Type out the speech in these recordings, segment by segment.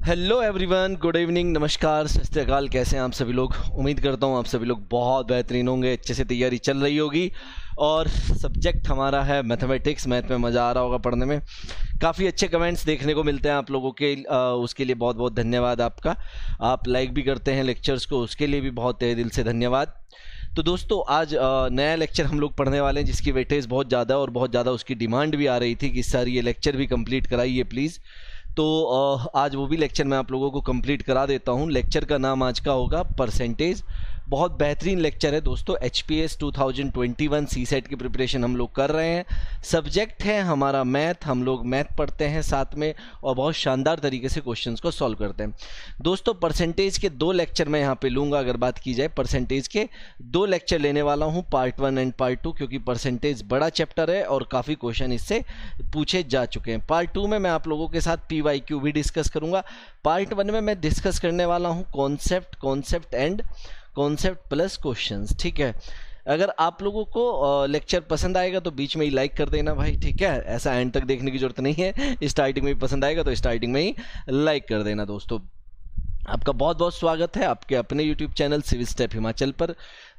Hello everyone, good evening, नमस्कार, सत श्री अकाल। कैसे हैं आप सभी लोग? उम्मीद करता हूं आप सभी लोग बहुत बेहतरीन होंगे, अच्छे से तैयारी चल रही होगी। और सब्जेक्ट हमारा है मैथमेटिक्स। मैथ में मज़ा आ रहा होगा पढ़ने में। काफ़ी अच्छे कमेंट्स देखने को मिलते हैं आप लोगों के, उसके लिए बहुत बहुत धन्यवाद आपका। आप लाइक भी करते हैं लेक्चर्स को, उसके लिए भी बहुत तहे दिल से धन्यवाद। तो दोस्तों, आज नया लेक्चर हम लोग पढ़ने वाले हैं जिसकी वेटेज बहुत ज़्यादा और बहुत ज़्यादा उसकी डिमांड भी आ रही थी कि सर ये लेक्चर भी कंप्लीट कराइए प्लीज़। तो आज वो भी लेक्चर मैं आप लोगों को कंप्लीट करा देता हूँ। लेक्चर का नाम आज का होगा परसेंटेज। बहुत बेहतरीन लेक्चर है दोस्तों। HPS 2021 CSET की प्रिपरेशन हम लोग कर रहे हैं। सब्जेक्ट है हमारा मैथ, हम लोग मैथ पढ़ते हैं साथ में और बहुत शानदार तरीके से क्वेश्चंस को सॉल्व करते हैं। दोस्तों, परसेंटेज के 2 लेक्चर मैं यहाँ पे लूँगा। अगर बात की जाए परसेंटेज के 2 लेक्चर लेने वाला हूँ, पार्ट 1 एंड पार्ट 2, क्योंकि परसेंटेज बड़ा चैप्टर है और काफ़ी क्वेश्चन इससे पूछे जा चुके हैं। पार्ट 2 में मैं आप लोगों के साथ PYQ भी डिस्कस करूँगा। पार्ट 1 में मैं डिस्कस करने वाला हूँ concept and concept plus questions. ठीक है, अगर आप लोगों को लेक्चर पसंद आएगा तो बीच में ही लाइक कर देना भाई। ठीक है, ऐसा एंड तक देखने की जरूरत नहीं है। स्टार्टिंग में ही पसंद आएगा तो स्टार्टिंग में ही लाइक कर देना। दोस्तों, आपका बहुत बहुत स्वागत है आपके अपने YouTube channel civil step Himachal पर।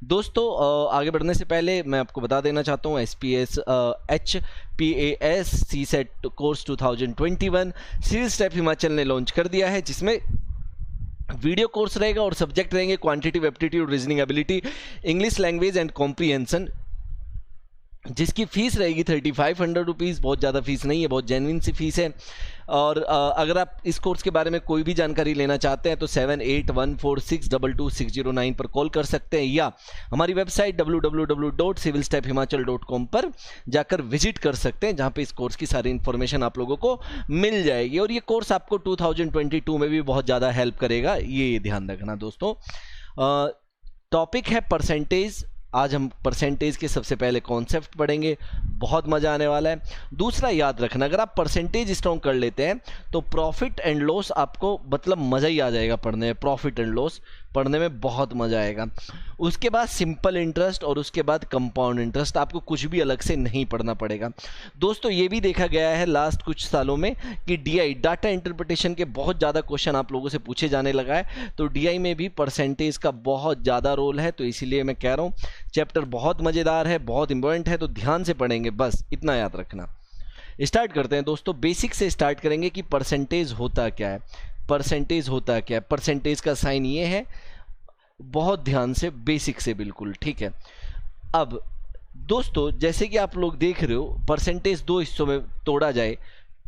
दोस्तों, आगे बढ़ने से पहले मैं आपको बता देना चाहता हूँ HPAS CSET course 2021 civil step Himachal ने लॉन्च कर दिया है, जिसमें वीडियो कोर्स रहेगा और सब्जेक्ट रहेंगे quantitative aptitude, reasoning ability, English language and comprehension, जिसकी फ़ीस रहेगी 3500 रुपीज़। बहुत ज़्यादा फीस नहीं है, बहुत जेन्युइन सी फीस है। और अगर आप इस कोर्स के बारे में कोई भी जानकारी लेना चाहते हैं तो 7814622609 पर कॉल कर सकते हैं, या हमारी वेबसाइट www.civilstephimachal.com पर जाकर विजिट कर सकते हैं, जहां पे इस कोर्स की सारी इन्फॉर्मेशन आप लोगों को मिल जाएगी। और ये कोर्स आपको 2022 में भी बहुत ज़्यादा हेल्प करेगा, ये ध्यान रखना दोस्तों। टॉपिक है परसेंटेज। आज हम परसेंटेज के सबसे पहले कॉन्सेप्ट पढ़ेंगे, बहुत मज़ा आने वाला है। दूसरा, याद रखना, अगर आप परसेंटेज स्ट्रॉन्ग कर लेते हैं तो प्रॉफिट एंड लॉस आपको मतलब मज़ा ही आ जाएगा पढ़ने में। प्रॉफिट एंड लॉस पढ़ने में बहुत मज़ा आएगा। उसके बाद सिंपल इंटरेस्ट और उसके बाद कंपाउंड इंटरेस्ट। आपको कुछ भी अलग से नहीं पढ़ना पड़ेगा। दोस्तों, ये भी देखा गया है लास्ट कुछ सालों में कि DI डाटा इंटरप्रिटेशन के बहुत ज़्यादा क्वेश्चन आप लोगों से पूछे जाने लगा है, तो DI में भी परसेंटेज का बहुत ज़्यादा रोल है। तो इसीलिए मैं कह रहा हूँ चैप्टर बहुत मज़ेदार है, बहुत इंपॉर्टेंट है, तो ध्यान से पढ़ेंगे, बस इतना याद रखना। स्टार्ट करते हैं दोस्तों, बेसिक से स्टार्ट करेंगे कि परसेंटेज होता क्या है। परसेंटेज होता क्या है? परसेंटेज का साइन ये है, बहुत ध्यान से, बेसिक से बिल्कुल। ठीक है, अब दोस्तों जैसे कि आप लोग देख रहे हो, परसेंटेज 2 हिस्सों में तोड़ा जाए।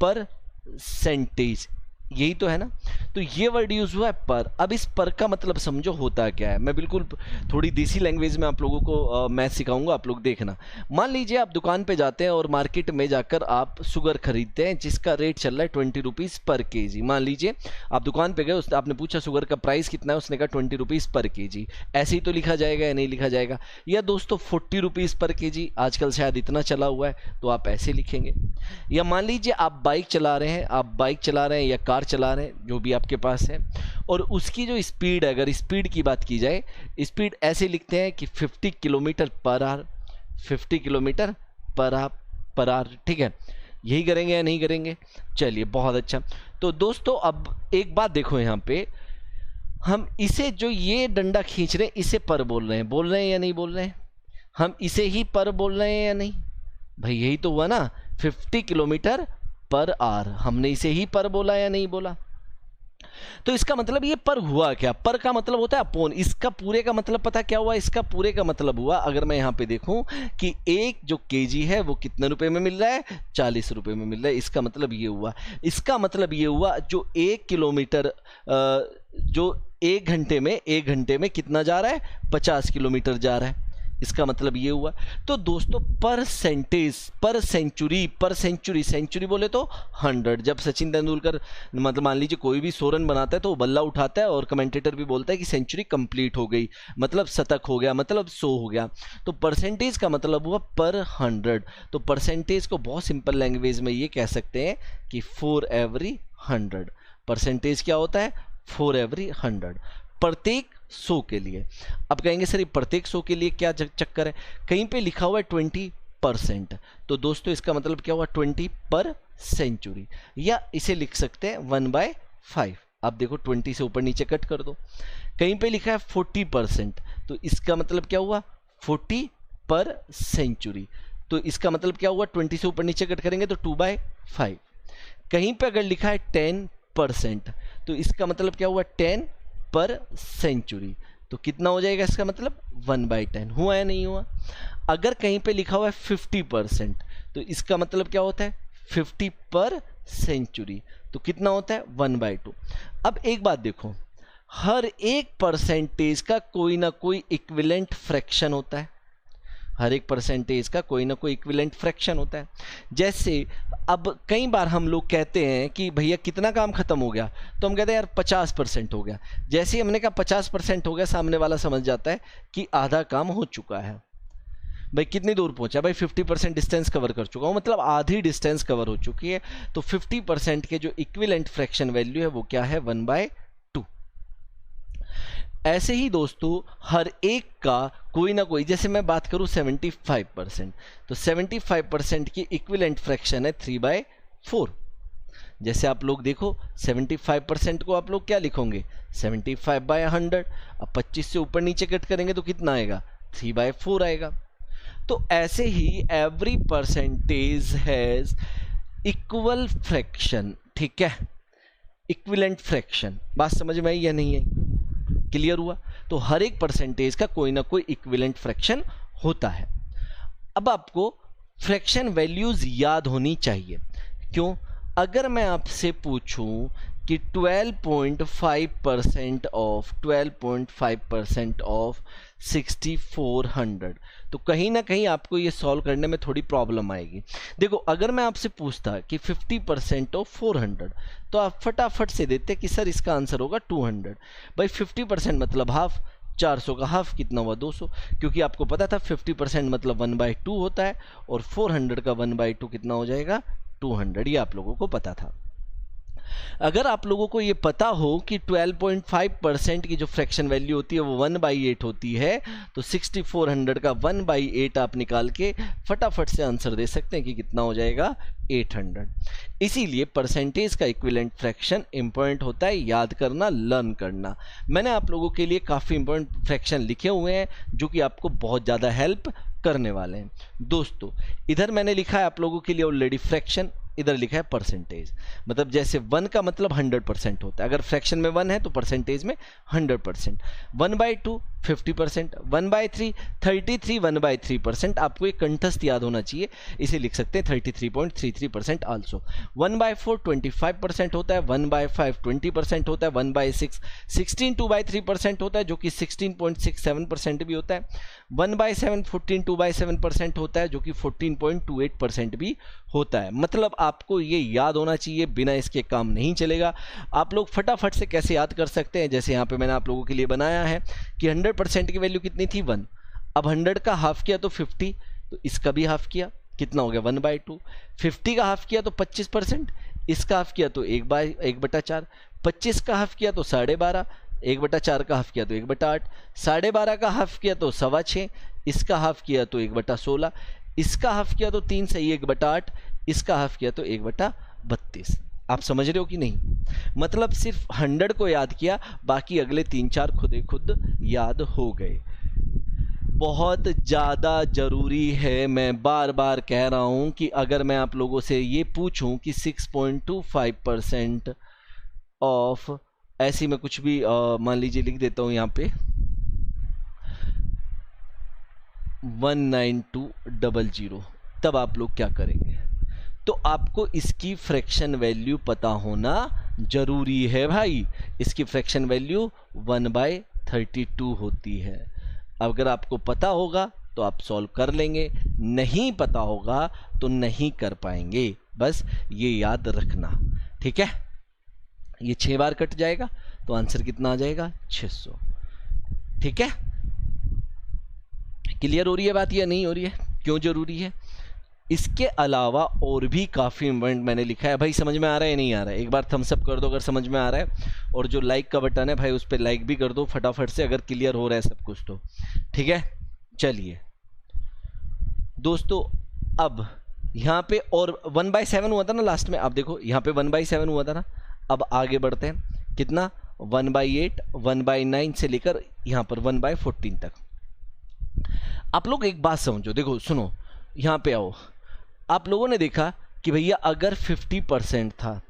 परसेंटेज, यही तो है ना। तो ये वर्ड यूज हुआ है पर। अब इस पर का मतलब समझो होता क्या है। मैं बिल्कुल थोड़ी देसी लैंग्वेज में आप लोगों को मैथ सिखाऊंगा, आप लोग देखना। मान लीजिए आप दुकान पे जाते हैं और मार्केट में जाकर आप शुगर खरीदते हैं, जिसका रेट चल रहा है 20 रुपीज़ पर केजी। मान लीजिए आप दुकान पे गए, आपने पूछा शुगर का प्राइस कितना है, उसने कहा 20 रुपीज़ पर केजी। ऐसे ही तो लिखा जाएगा या नहीं लिखा जाएगा? या दोस्तों 40 रुपीज़ पर केजी, आजकल शायद इतना चला हुआ है तो आप ऐसे लिखेंगे। या मान लीजिए आप बाइक चला रहे हैं, या कार चला रहे हैं, जो भी आपके पास है, और उसकी जो स्पीड है, अगर स्पीड की बात की जाए, स्पीड ऐसे लिखते हैं कि 50 kilometre per hour, 50 kilometre per hour. ठीक है, यही करेंगे या नहीं करेंगे? चलिए, बहुत अच्छा। तो दोस्तों, अब एक बात देखो, यहाँ पे हम इसे, जो ये डंडा खींच रहे हैं, इसे पर बोल रहे हैं या नहीं बोल रहे हैं? हम इसे ही पर बोल रहे हैं या नहीं भाई? यही तो हुआ ना, 50 किलोमीटर पर आवर, हमने इसे ही पर बोला या नहीं बोला? तो इसका मतलब ये पर हुआ क्या? पर का मतलब होता है अपॉन। इसका पूरे का मतलब पता क्या हुआ? इसका पूरे का मतलब हुआ, अगर मैं यहाँ पे देखूं कि एक जो केजी है वो कितने रुपए में मिल रहा है? 40 रुपए में मिल रहा है। इसका मतलब ये हुआ। इसका मतलब ये हुआ, जो 1 किलोमीटर, जो एक घंटे में कितना जा रहा है? 50 किलोमीटर जा रहा है। इसका मतलब ये हुआ। तो दोस्तों, परसेंटेज, पर सेंचुरी, सेंचुरी बोले तो 100। जब सचिन तेंदुलकर, मतलब मान लीजिए कोई भी 100 रन बनाता है तो वो बल्ला उठाता है और कमेंटेटर भी बोलता है कि सेंचुरी कंप्लीट हो गई, मतलब शतक हो गया, मतलब 100 हो गया। तो परसेंटेज का मतलब हुआ पर 100। तो परसेंटेज को बहुत सिंपल लैंग्वेज में ये कह सकते हैं कि फॉर एवरी 100। परसेंटेज क्या होता है? फॉर एवरी 100, प्रत्येक 100 के लिए। अब कहेंगे सर ये प्रत्येक 100 के लिए क्या चक्कर है? कहीं पे लिखा हुआ है 20%, तो दोस्तों इसका मतलब क्या हुआ? 20 पर सेंचुरी, या इसे लिख सकते हैं 1/5। आप देखो 20 से ऊपर नीचे कट कर दो। कहीं पे लिखा है 40%, तो इसका मतलब क्या हुआ 40 पर सेंचुरी, तो इसका मतलब क्या हुआ 20 से ऊपर नीचे कट करेंगे तो 2/5। कहीं पे अगर लिखा है 10%, तो इसका मतलब क्या हुआ 10 पर सेंचुरी, तो कितना हो जाएगा इसका मतलब 1/10। हुआ या नहीं हुआ? अगर कहीं पे लिखा हुआ है 50%, तो इसका मतलब क्या होता है 50 पर सेंचुरी, तो कितना होता है 1/2। अब एक बात देखो, हर एक परसेंटेज का कोई ना कोई इक्विवेलेंट फ्रैक्शन होता है, हर एक परसेंटेज का कोई ना कोई इक्विवेलेंट फ्रैक्शन होता है। जैसे अब कई बार हम लोग कहते हैं कि भैया कितना काम खत्म हो गया, तो हम कहते हैं यार 50% हो गया। जैसे ही हमने कहा 50% हो गया, सामने वाला समझ जाता है कि आधा काम हो चुका है। भाई कितनी दूर पहुंचा? भाई 50% डिस्टेंस कवर कर चुका हूं, मतलब आधी डिस्टेंस कवर हो चुकी है। तो 50% के जो इक्विवेलेंट फ्रैक्शन वैल्यू है वो क्या है 1/2। ऐसे ही दोस्तों हर एक का कोई ना कोई, जैसे मैं बात करूं 75%, तो 75% की इक्विवेलेंट फ्रैक्शन है 3/4। जैसे आप लोग देखो 75% को आप लोग क्या लिखोगे 75/100। अब 25 से ऊपर नीचे कट करेंगे तो कितना आएगा 3/4 आएगा। तो ऐसे ही every percentage has equal fraction, ठीक है, इक्विवेलेंट फ्रैक्शन। बात समझ में आई या नहीं है? क्लियर हुआ? तो हर एक परसेंटेज का कोई ना कोई इक्विवेलेंट फ्रैक्शन होता है। अब आपको फ्रैक्शन वैल्यूज याद होनी चाहिए। क्यों? अगर मैं आपसे पूछूं कि 12.5% ऑफ 6400, तो कहीं ना कहीं आपको ये सॉल्व करने में थोड़ी प्रॉब्लम आएगी। देखो अगर मैं आपसे पूछता कि 50% ऑफ 400, तो आप फटाफट से देते कि सर इसका आंसर होगा 200। भाई 50% मतलब हाफ, 400 का हाफ कितना हुआ 200, क्योंकि आपको पता था 50% मतलब 1/2 होता है, और 400 का 1/2 कितना हो जाएगा 200, ये आप लोगों को पता था। अगर आप लोगों को ये पता हो कि 12.5% की जो फ्रैक्शन वैल्यू होती है वो 1/8 होती है, तो 6400 का 1/8 आप निकाल के फटाफट से आंसर दे सकते हैं कि कितना हो जाएगा 800। इसीलिए परसेंटेज का इक्विवेलेंट फ्रैक्शन इंपॉर्टेंट होता है, याद करना, लर्न करना। मैंने आप लोगों के लिए काफ़ी इंपॉर्टेंट फ्रैक्शन लिखे हुए हैं जो कि आपको बहुत ज़्यादा हेल्प करने वाले हैं। दोस्तों इधर मैंने लिखा है आप लोगों के लिए ऑलरेडी फ्रैक्शन, इधर लिखा है परसेंटेज। मतलब जैसे 1 का मतलब 100% होता है, अगर फ्रैक्शन में 1 है तो परसेंटेज में 100%। 1/2 50%, 1/3 33, 1/3%। आपको एक कंठस्थ याद होना चाहिए, इसे लिख सकते हैं 33.33% आल्सो। 1/4 25% होता है, 1/5 20% होता है, 1/6 16 2/3% होता है जो कि 16.67% भी होता है, 1/7 14 2/7% होता है जो कि 14.28% भी होता है। मतलब आपको ये याद होना चाहिए, बिना इसके काम नहीं चलेगा। आप लोग फटाफट से कैसे याद कर सकते हैं, जैसे यहाँ पे मैंने आप लोगों के लिए बनाया है कि 100% की वैल्यू कितनी थी 1। अब 100 का हाफ किया तो 50, तो इसका भी हाफ किया, कितना हो गया 1/2। 50 का हाफ किया तो 25%, इसका हाफ किया तो 1/4। 25 का हाफ किया तो 12.5, 1/4 का हाफ किया तो 1/8, 12.5 का हाफ किया तो 6.25, इसका हाफ किया तो 1/16, इसका हाफ किया तो 3 सही 1/8, इसका हाफ किया तो 1/32। आप समझ रहे हो कि नहीं? मतलब सिर्फ 100 को याद किया, बाकी अगले 3-4 खुद याद हो गए। बहुत ज़्यादा ज़रूरी है, मैं बार बार कह रहा हूं कि अगर मैं आप लोगों से ये पूछूं कि 6.25% ऑफ, ऐसी मैं कुछ भी मान लीजिए लिख देता हूं यहाँ पे 19200, तब आप लोग क्या करेंगे? तो आपको इसकी फ्रैक्शन वैल्यू पता होना जरूरी है भाई। इसकी फ्रैक्शन वैल्यू 1/32 होती है। अगर आपको पता होगा तो आप सॉल्व कर लेंगे, नहीं पता होगा तो नहीं कर पाएंगे, बस ये याद रखना, ठीक है। ये 6 बार कट जाएगा तो आंसर कितना आ जाएगा 600, ठीक है। क्लियर हो रही है बात या नहीं हो रही है? क्यों जरूरी है? इसके अलावा और भी काफ़ी इम्पोर्टेंट मैंने लिखा है। भाई समझ में आ रहा है नहीं आ रहा है? एक बार थम्स अप कर दो अगर समझ में आ रहा है, और जो लाइक का बटन है भाई उस पर लाइक भी कर दो फटाफट से, अगर क्लियर हो रहा है सब कुछ तो, ठीक है। चलिए दोस्तों, अब यहाँ पे और 1/7 हुआ था ना लास्ट में, आप देखो यहाँ पे 1/7 हुआ था ना। अब आगे बढ़ते हैं, कितना 1/8, 1/9 से लेकर यहाँ पर 1/14 तक। आप लोग एक बात समझो, देखो सुनो, यहाँ पे आओ। आप लोगों ने देखा कि भैया अगर 50% था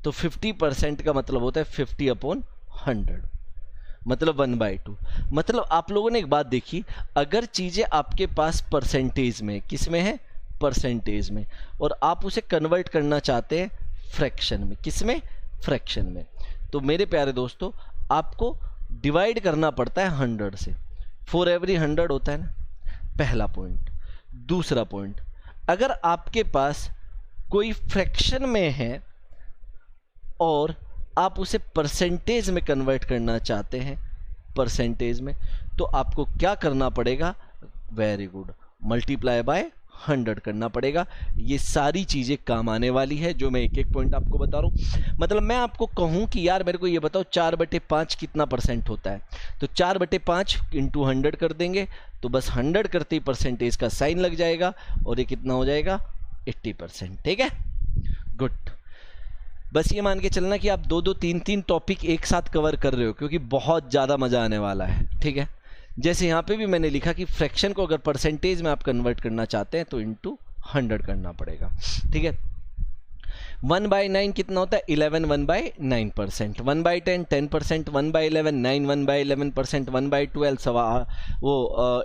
तो 50% का मतलब होता है 50/100, मतलब 1/2। मतलब आप लोगों ने एक बात देखी, अगर चीज़ें आपके पास परसेंटेज में, किस में है, परसेंटेज में, और आप उसे कन्वर्ट करना चाहते हैं फ्रैक्शन में, किस में, फ्रैक्शन में, तो मेरे प्यारे दोस्तों आपको डिवाइड करना पड़ता है 100 से। फॉर एवरी 100 होता है ना, पहला पॉइंट। दूसरा पॉइंट, अगर आपके पास कोई फ्रैक्शन में है और आप उसे परसेंटेज में कन्वर्ट करना चाहते हैं, परसेंटेज में, तो आपको क्या करना पड़ेगा, वेरी गुड, मल्टीप्लाई बाय 100 करना पड़ेगा। ये सारी चीज़ें काम आने वाली है जो मैं एक एक पॉइंट आपको बता रहा हूँ। मतलब मैं आपको कहूँ कि यार मेरे को ये बताओ 4/5 कितना परसेंट होता है, तो 4/5 इंटू 100 कर देंगे, तो बस 100 करते ही परसेंटेज का साइन लग जाएगा और ये कितना हो जाएगा, 80%। ठीक है, गुड। बस ये मान के चलना कि आप 2-2, 3-3 टॉपिक एक साथ कवर कर रहे हो, क्योंकि बहुत ज़्यादा मज़ा आने वाला है। ठीक है, जैसे यहाँ पे भी मैंने लिखा कि फ्रैक्शन को अगर परसेंटेज में आप कन्वर्ट करना चाहते हैं तो इंटू 100 करना पड़ेगा। ठीक है, 1/9 कितना होता है, 11 1/9%, 1/10 10%, 1/11 9 1/11%, 1/12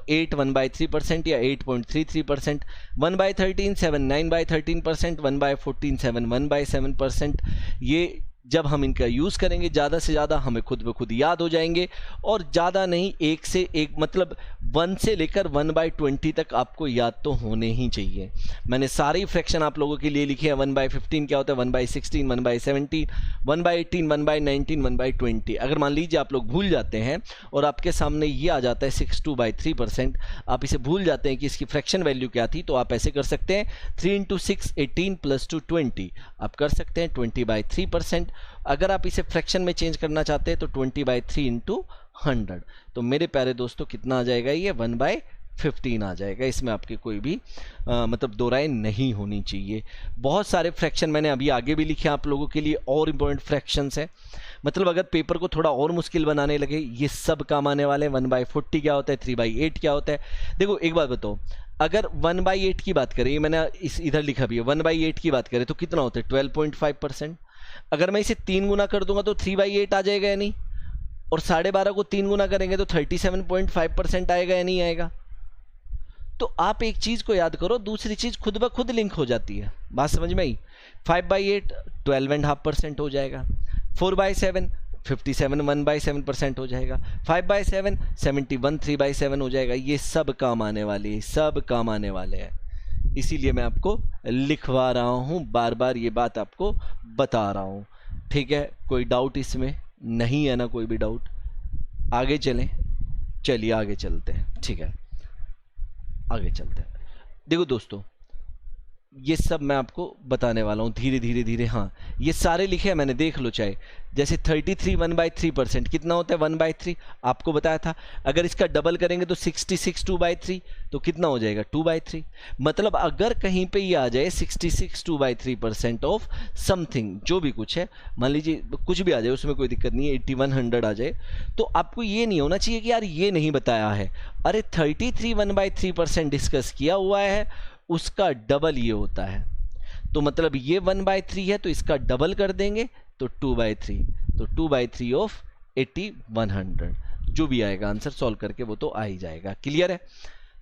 8 1/3% या 8.33%, 1/13 7 9/13%, 1/14 7 1/7%। ये जब हम इनका यूज़ करेंगे ज़्यादा से ज़्यादा हमें खुद ब खुद याद हो जाएंगे, और ज़्यादा नहीं, एक से एक, मतलब 1 से लेकर 1/20 तक आपको याद तो होने ही चाहिए। मैंने सारे फ्रैक्शन आप लोगों के लिए लिखे हैं। 1/15 क्या होता है, 1/16, 1/17, 1/18, 1/19, 1/20। अगर मान लीजिए आप लोग भूल जाते हैं और आपके सामने ये आ जाता है 62/3%, आप इसे भूल जाते हैं कि इसकी फ्रैक्शन वैल्यू क्या थी, तो आप ऐसे कर सकते हैं 3 × 6 18 + 2 20, आप कर सकते हैं 20/3%। अगर आप इसे फ्रैक्शन में चेंज करना चाहते हैं तो 20/3 × 100, तो मेरे प्यारे दोस्तों कितना आ जाएगा, ये 1/15 आ जाएगा। इसमें आपके कोई भी मतलब दो राय नहीं होनी चाहिए। बहुत सारे फ्रैक्शन मैंने अभी आगे भी लिखे आप लोगों के लिए, और इम्पोर्टेंट फ्रैक्शंस हैं। मतलब अगर पेपर को थोड़ा और मुश्किल बनाने लगे, ये सब काम आने वाले हैं। 1/40 क्या होता है, 3/8 क्या होता है। देखो एक बात बताओ, अगर 1/8 की बात करें, मैंने इधर लिखा भी है, 1/8 की बात करें तो कितना होता है, 12.5%। अगर मैं इसे 3 गुना कर दूंगा तो 3/8 आ जाएगा या नहीं, और 12.5 को 3 गुना करेंगे तो 37.5% आएगा या नहीं आएगा। तो आप एक चीज को याद करो, दूसरी चीज खुद ब खुद लिंक हो जाती है। बात समझ में आई। 5/8 12.5% हो जाएगा, 4/7 57 1/7% हो जाएगा, 5/7 71 3/7 हो जाएगा। ये सब काम आने वाले हैं, सब काम आने वाले हैं, इसीलिए मैं आपको लिखवा रहा हूँ, बार बार ये बात आपको बता रहा हूँ। ठीक है, कोई डाउट इसमें नहीं है ना, कोई भी डाउट। आगे चलें, चलिए आगे चलते हैं। ठीक है, आगे चलते हैं। देखो दोस्तों, ये सब मैं आपको बताने वाला हूँ धीरे धीरे धीरे। हाँ, ये सारे लिखे हैं मैंने, देख लो चाहे। जैसे 33 1/3% कितना होता है, 1/3 आपको बताया था। अगर इसका डबल करेंगे तो 66 2/3, तो कितना हो जाएगा, 2/3। मतलब अगर कहीं पे ये आ जाए 66 2/3% ऑफ समथिंग, जो भी कुछ है, मान लीजिए कुछ भी आ जाए, उसमें कोई दिक्कत नहीं है, 81 100 आ जाए, तो आपको ये नहीं होना चाहिए कि यार ये नहीं बताया है। अरे 33 1/3% डिस्कस किया हुआ है, उसका डबल ये होता है, तो मतलब ये 1/3 है तो इसका डबल कर देंगे तो 2/3, तो 2/3 ऑफ 80 100, जो भी आएगा आंसर सॉल्व करके वो तो आ ही जाएगा। क्लियर है।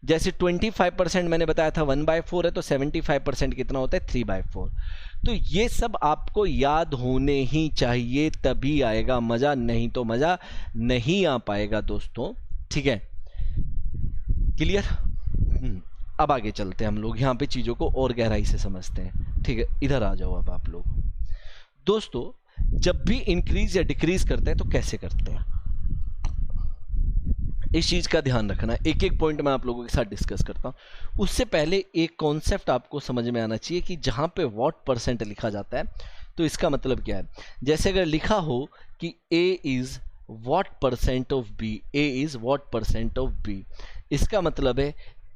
जैसे 25% मैंने बताया था 1/4 है, तो 75% कितना होता है, 3/4। तो ये सब आपको याद होने ही चाहिए, तभी आएगा मजा, नहीं तो मजा नहीं आ पाएगा दोस्तों। ठीक है, क्लियर। अब आगे चलते हैं हम लोग, यहाँ पे चीज़ों को और गहराई से समझते हैं। ठीक है, इधर आ जाओ अब आप लोग। दोस्तों, जब भी इंक्रीज या डिक्रीज करते हैं तो कैसे करते हैं, इस चीज़ का ध्यान रखना। एक एक पॉइंट मैं आप लोगों के साथ डिस्कस करता हूँ। उससे पहले एक कॉन्सेप्ट आपको समझ में आना चाहिए कि जहाँ पे व्हाट परसेंट लिखा जाता है तो इसका मतलब क्या है। जैसे अगर लिखा हो कि A is what percent of B, A is what percent of B, इसका मतलब है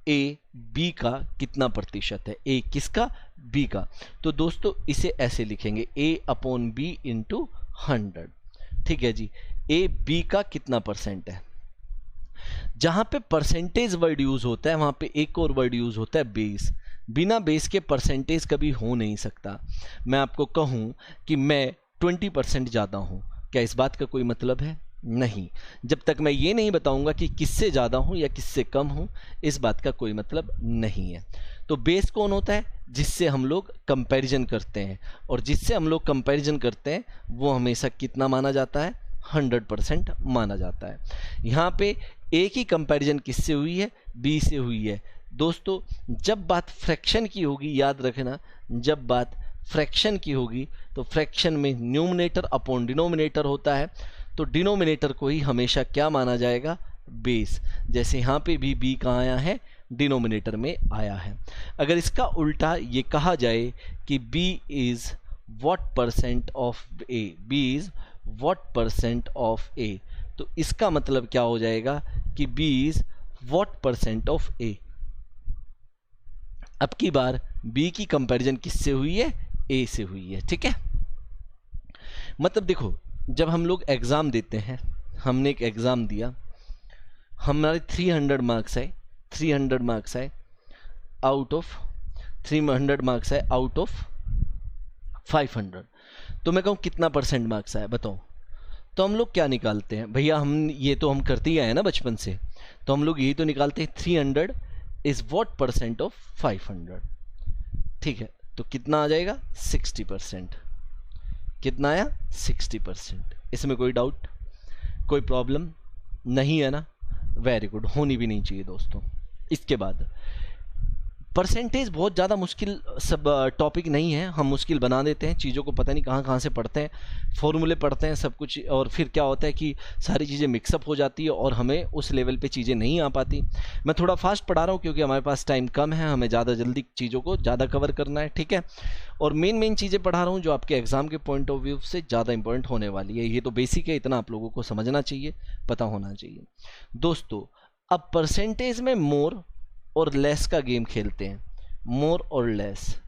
ए बी का कितना प्रतिशत है, ए किसका, बी का। तो दोस्तों इसे ऐसे लिखेंगे A/B × 100। ठीक है जी, ए बी का कितना परसेंट है। जहां पे परसेंटेज वर्ड यूज होता है वहां पे एक और वर्ड यूज होता है बेस। बिना बेस के परसेंटेज कभी हो नहीं सकता। मैं आपको कहूं कि मैं 20% ज़्यादा हूं, क्या इस बात का कोई मतलब है? नहीं। जब तक मैं ये नहीं बताऊंगा कि किससे ज़्यादा हूं या किससे कम हूं, इस बात का कोई मतलब नहीं है। तो बेस कौन होता है? जिससे हम लोग कंपैरिजन करते हैं, और जिससे हम लोग कंपैरिजन करते हैं वो हमेशा कितना माना जाता है? 100% माना जाता है। यहाँ पे एक ही कंपैरिजन किससे हुई है? बी से हुई है। दोस्तों जब बात फ्रैक्शन की होगी, याद रखना, जब बात फ्रैक्शन की होगी तो फ्रैक्शन में न्यूमरेटर अपॉन डिनोमिनेटर होता है, तो डिनोमिनेटर को ही हमेशा क्या माना जाएगा? बेस। जैसे यहाँ पे भी बी कहाँ आया है? डिनोमिनेटर में आया है। अगर इसका उल्टा ये कहा जाए कि B is what percent of A, B is what percent of A, तो इसका मतलब क्या हो जाएगा कि B is what percent of A. अब की बार बी की कंपैरिजन किससे हुई है? ए से हुई है। ठीक है, मतलब देखो जब हम लोग एग्जाम देते हैं, हमने एक एग्जाम दिया, हमारे 300 मार्क्स आए, 300 मार्क्स आए आउट ऑफ 300 मार्क्स आए आउट ऑफ 500, तो मैं कहूँ कितना परसेंट मार्क्स आए बताओ। तो हम लोग क्या निकालते हैं भैया, हम ये तो हम करते ही आए ना बचपन से, तो हम लोग यही तो निकालते हैं 300 इज व्हाट परसेंट ऑफ 500। ठीक है, तो कितना आ जाएगा? 60%। कितना आया? 60%। इसमें कोई डाउट, कोई प्रॉब्लम नहीं है ना? वेरी गुड, होनी भी नहीं चाहिए दोस्तों। इसके बाद परसेंटेज बहुत ज़्यादा मुश्किल सब टॉपिक नहीं है, हम मुश्किल बना देते हैं चीज़ों को, पता नहीं कहाँ कहाँ से पढ़ते हैं, फॉर्मूले पढ़ते हैं सब कुछ, और फिर क्या होता है कि सारी चीज़ें मिक्सअप हो जाती है और हमें उस लेवल पे चीज़ें नहीं आ पाती। मैं थोड़ा फास्ट पढ़ा रहा हूँ क्योंकि हमारे पास टाइम कम है, हमें ज़्यादा जल्दी चीज़ों को ज़्यादा कवर करना है। ठीक है, और मेन चीज़ें पढ़ा रहा हूँ जो आपके एग्जाम के पॉइंट ऑफ व्यू से ज़्यादा इंपॉर्टेंट होने वाली है। ये तो बेसिक है, इतना आप लोगों को समझना चाहिए, पता होना चाहिए। दोस्तों अब परसेंटेज में मोर और लेस का गेम खेलते हैं। मोर और लेस,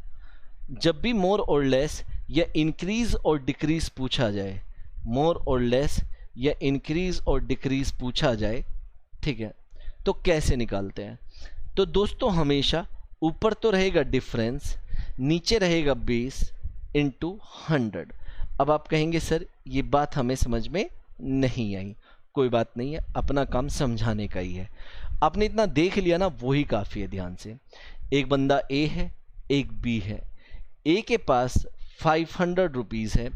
जब भी मोर और लेस या इंक्रीज और डिक्रीज पूछा जाए, मोर और लेस या इंक्रीज और डिक्रीज पूछा जाए, ठीक है, तो कैसे निकालते हैं? तो दोस्तों हमेशा ऊपर तो रहेगा डिफरेंस, नीचे रहेगा बेस इनटू 100। अब आप कहेंगे सर ये बात हमें समझ में नहीं आई, कोई बात नहीं है, अपना काम समझाने का ही है। आपने इतना देख लिया ना, वही काफ़ी है। ध्यान से, एक बंदा ए है, एक बी है। ए के पास 500 रुपीज़ है,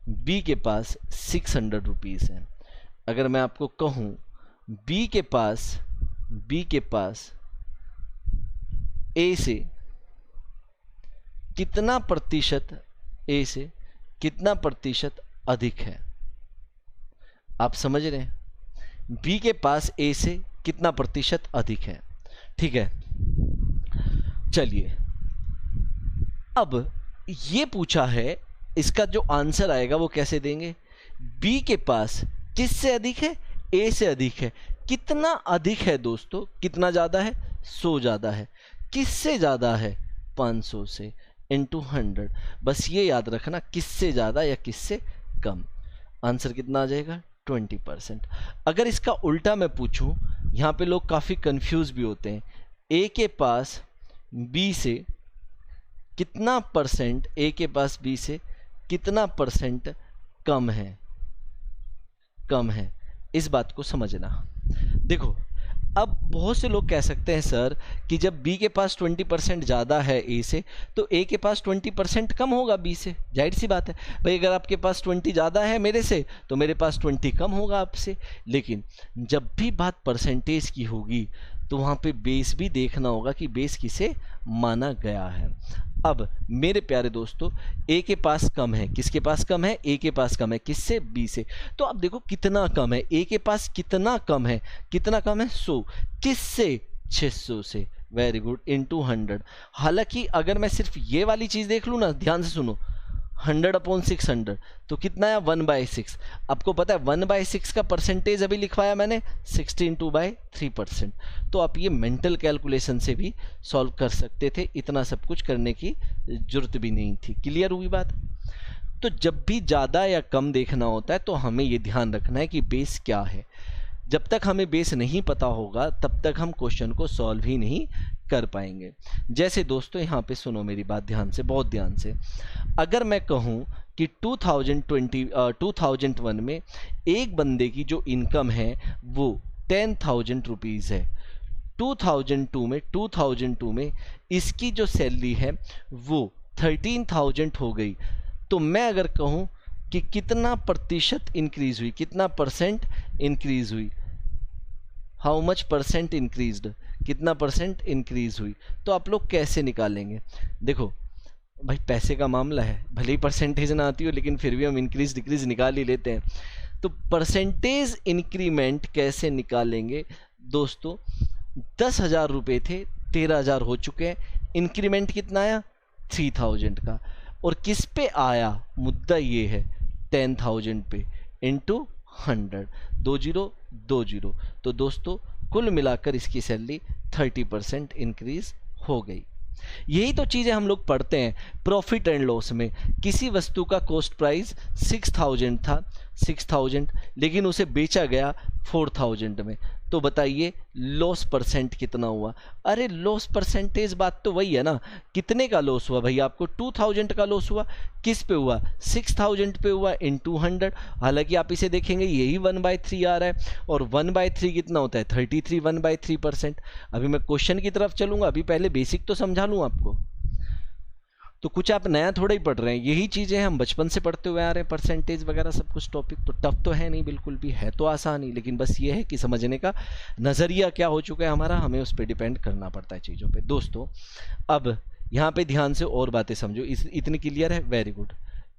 बी के पास 600 रुपीज़ है। अगर मैं आपको कहूँ बी के पास ए से कितना प्रतिशत, ए से कितना प्रतिशत अधिक है, आप समझ रहे हैं? बी के पास ए से कितना प्रतिशत अधिक है। ठीक है, चलिए अब ये पूछा है, इसका जो आंसर आएगा वो कैसे देंगे? बी के पास किससे अधिक है? ए से अधिक है। कितना अधिक है दोस्तों? कितना ज़्यादा है? 100 ज़्यादा है। किससे ज़्यादा है? 500 से, इंटू 100। बस ये याद रखना, किससे ज़्यादा या किससे कम। आंसर कितना आ जाएगा? 20%। अगर इसका उल्टा मैं पूछूं, यहाँ पे लोग काफ़ी कंफ्यूज भी होते हैं। ए के पास बी से कितना परसेंट, ए के पास बी से कितना परसेंट कम है, कम है, इस बात को समझना। देखो अब बहुत से लोग कह सकते हैं सर कि जब बी के पास 20% ज़्यादा है ए से, तो ए के पास 20% कम होगा बी से। जाहिर सी बात है भाई, अगर आपके पास 20 ज़्यादा है मेरे से तो मेरे पास 20 कम होगा आपसे। लेकिन जब भी बात परसेंटेज की होगी तो वहाँ पे बेस भी देखना होगा कि बेस किसे माना गया है। अब मेरे प्यारे दोस्तों, ए के पास कम है, किसके पास कम है? ए के पास कम है, किससे? बी से। तो अब देखो कितना कम है, ए के पास कितना कम है, कितना कम है? 100। किससे? 600 से। Very good, into 100। हालांकि अगर मैं सिर्फ ये वाली चीज़ देख लूँ ना, ध्यान से सुनो, 100/600 तो कितना है? 1/6। आपको पता है 1/6 का परसेंटेज अभी लिखवाया मैंने 62/3%। तो आप ये मेंटल कैलकुलेशन से भी सॉल्व कर सकते थे, इतना सब कुछ करने की जरूरत भी नहीं थी। क्लियर हुई बात? तो जब भी ज़्यादा या कम देखना होता है तो हमें ये ध्यान रखना है कि बेस क्या है। जब तक हमें बेस नहीं पता होगा तब तक हम क्वेश्चन को सॉल्व ही नहीं कर पाएंगे। जैसे दोस्तों यहाँ पे सुनो मेरी बात ध्यान से, बहुत ध्यान से। अगर मैं कहूँ कि 2001 में एक बंदे की जो इनकम है वो 10,000 रुपीज़ है, 2002 में इसकी जो सैलरी है वो 13,000 हो गई, तो मैं अगर कहूँ कि कितना प्रतिशत इंक्रीज हुई, कितना परसेंट इंक्रीज हुई, हाउ मच परसेंट इंक्रीज्ड, कितना परसेंट इंक्रीज हुई, तो आप लोग कैसे निकालेंगे? देखो भाई पैसे का मामला है, भले ही परसेंटेज ना आती हो लेकिन फिर भी हम इंक्रीज डिक्रीज निकाल ही लेते हैं। तो परसेंटेज इंक्रीमेंट कैसे निकालेंगे दोस्तों? 10,000 रुपये थे, 13,000 हो चुके हैं, इंक्रीमेंट कितना आया? 3,000 का। और किस पे आया? मुद्दा ये है 10,000 पे इंटू 100, 2020। तो दोस्तों कुल मिलाकर इसकी सैलरी 30% इंक्रीज हो गई। यही तो चीज़ें हम लोग पढ़ते हैं प्रॉफिट एंड लॉस में। किसी वस्तु का कॉस्ट प्राइस 6,000 था, 6,000, लेकिन उसे बेचा गया 4,000 में, तो बताइए लॉस परसेंट कितना हुआ? अरे लॉस परसेंटेज बात तो वही है ना, कितने का लॉस हुआ भाई? आपको 2,000 का लॉस हुआ। किस पे हुआ? 6,000 पे हुआ इंटू 100। हालांकि आप इसे देखेंगे यही 1/3 आ रहा है, और 1/3 कितना होता है? 33, 1/3%। अभी मैं क्वेश्चन की तरफ चलूंगा, अभी पहले बेसिक तो समझा लूँ आपको। तो कुछ आप नया थोड़ा ही पढ़ रहे हैं, यही चीज़ें हम बचपन से पढ़ते हुए आ रहे हैं, परसेंटेज वगैरह सब कुछ। टॉपिक तो टफ तो है नहीं, बिल्कुल भी है तो आसान ही, लेकिन बस ये है कि समझने का नज़रिया क्या हो चुका है हमारा, हमें उस पर डिपेंड करना पड़ता है चीज़ों पे। दोस्तों अब यहाँ पे ध्यान से और बातें समझो, इतनी क्लियर है? वेरी गुड,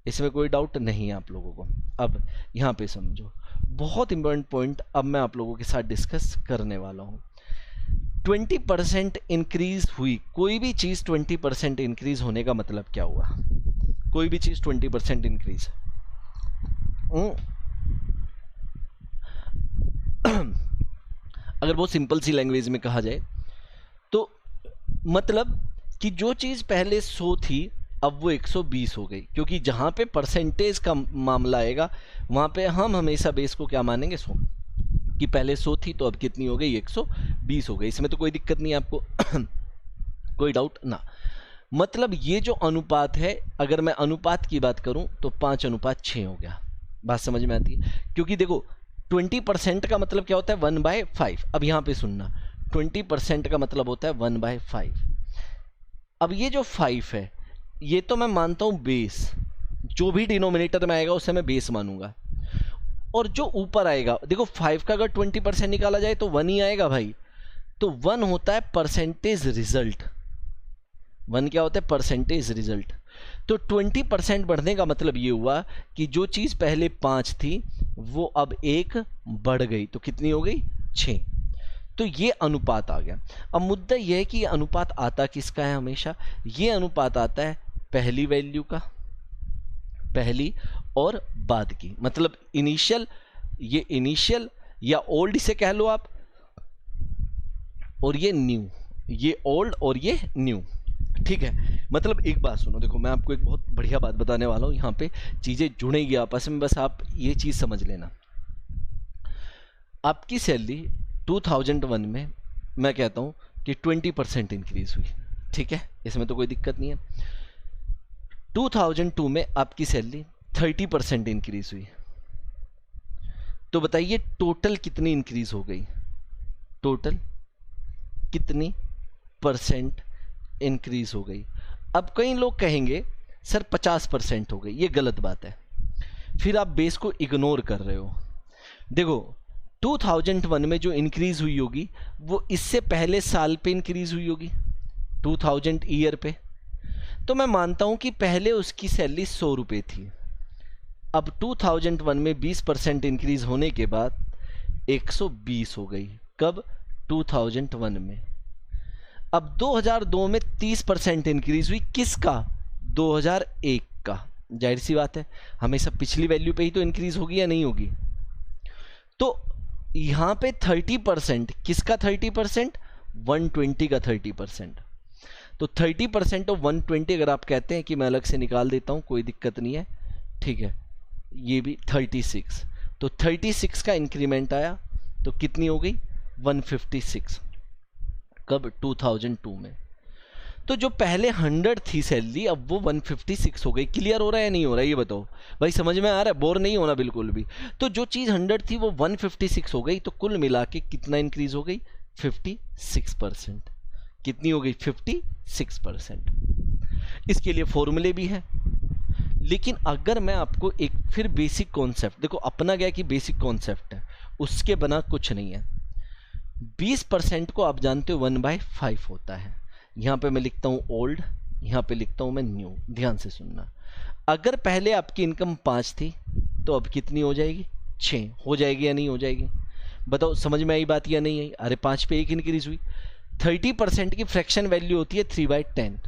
इसमें कोई डाउट नहीं है आप लोगों को। अब यहाँ पे समझो, बहुत इंपॉर्टेंट पॉइंट अब मैं आप लोगों के साथ डिस्कस करने वाला हूँ। 20% इंक्रीज हुई, कोई भी चीज़ 20% इंक्रीज होने का मतलब क्या हुआ? कोई भी चीज़ 20% इंक्रीज, अगर बहुत सिंपल सी लैंग्वेज में कहा जाए तो मतलब कि जो चीज़ पहले 100 थी अब वो 120 हो गई, क्योंकि जहाँ पे परसेंटेज का मामला आएगा वहाँ पे हम हमेशा बेस को क्या मानेंगे? 100, कि पहले 100 थी तो अब कितनी हो गई? 120 हो गई। इसमें तो कोई दिक्कत नहीं है आपको कोई डाउट ना। मतलब ये जो अनुपात है, अगर मैं अनुपात की बात करूं तो 5:6 हो गया। बात समझ में आती है? क्योंकि देखो 20% का मतलब क्या होता है? 1/5। अब यहाँ पे सुनना, 20% का मतलब होता है 1/5। अब ये जो 5 है ये तो मैं मानता हूँ बेस, जो भी डिनोमिनेटर में आएगा उसे मैं बेस मानूंगा, और जो ऊपर आएगा, देखो 5 का अगर 20% निकाला जाए तो 1 ही आएगा भाई। तो 1 होता है परसेंटेज रिजल्ट। 1 क्या होता है? Percentage result. तो 20% बढ़ने का मतलब ये हुआ कि जो चीज़ पहले 5 थी वो अब 1 बढ़ गई, तो कितनी हो गई? 6। तो ये अनुपात आ गया। अब मुद्दा ये है कि ये अनुपात आता किसका है? हमेशा ये अनुपात आता है पहली वैल्यू का, पहली और बाद की, मतलब इनिशियल, ये इनिशियल या ओल्ड इसे कह लो आप, और ये न्यू, ये ओल्ड और ये न्यू, ठीक है? मतलब एक बात सुनो, देखो मैं आपको एक बहुत बढ़िया बात बताने वाला हूँ, यहाँ पे चीज़ें जुड़ेंगी आपस में, बस आप ये चीज़ समझ लेना। आपकी सैलरी 2001 में मैं कहता हूँ कि 20% इंक्रीज हुई, ठीक है? इसमें तो कोई दिक्कत नहीं है। 2002 में आपकी सैलरी 30% इंक्रीज हुई, तो बताइए टोटल कितनी इंक्रीज हो गई? टोटल कितनी परसेंट इंक्रीज हो गई? अब कई लोग कहेंगे सर 50% हो गई, ये गलत बात है, फिर आप बेस को इग्नोर कर रहे हो। देखो 2001 में जो इंक्रीज हुई होगी वो इससे पहले साल पे इंक्रीज हुई होगी, 2000 ईयर पे, तो मैं मानता हूं कि पहले उसकी सैलरी 100 रुपये थी। अब 2001 में 20% इंक्रीज होने के बाद 120 हो गई। कब? 2001 में। अब 2002 में 30% इंक्रीज हुई, किसका? 2001 का। जाहिर सी बात है हमेशा पिछली वैल्यू पे ही तो इंक्रीज होगी या नहीं होगी? तो यहाँ पे 30%, किसका 30%? 120 का 30%। तो 30% ऑफ 120 अगर आप कहते हैं कि मैं अलग से निकाल देता हूँ, कोई दिक्कत नहीं है, ठीक है, ये भी 36, तो 36 का इंक्रीमेंट आया तो कितनी हो गई 156, कब 2002 में। तो जो पहले 100 थी सैलरी अब वो 156 हो गई। क्लियर हो रहा है नहीं हो रहा है ये बताओ भाई, समझ में आ रहा है, बोर नहीं होना बिल्कुल भी। तो जो चीज़ 100 थी वो 156 हो गई, तो कुल मिला के कितना इंक्रीज हो गई 56%। कितनी हो गई 56%। इसके लिए फॉर्मूले भी है, लेकिन अगर मैं आपको एक फिर बेसिक कॉन्सेप्ट देखो, अपना क्या कि बेसिक कॉन्सेप्ट है, उसके बना कुछ नहीं है। 20% को आप जानते हो 1/5 होता है। यहाँ पे मैं लिखता हूँ ओल्ड, यहाँ पे लिखता हूँ मैं न्यू, ध्यान से सुनना। अगर पहले आपकी इनकम 5 थी तो अब कितनी हो जाएगी 6 हो जाएगी या नहीं हो जाएगी, बताओ समझ में आई बात या नहीं आई। अरे 5 पे 1 इंक्रीज हुई। 30% की फ्रैक्शन वैल्यू होती है 3/10,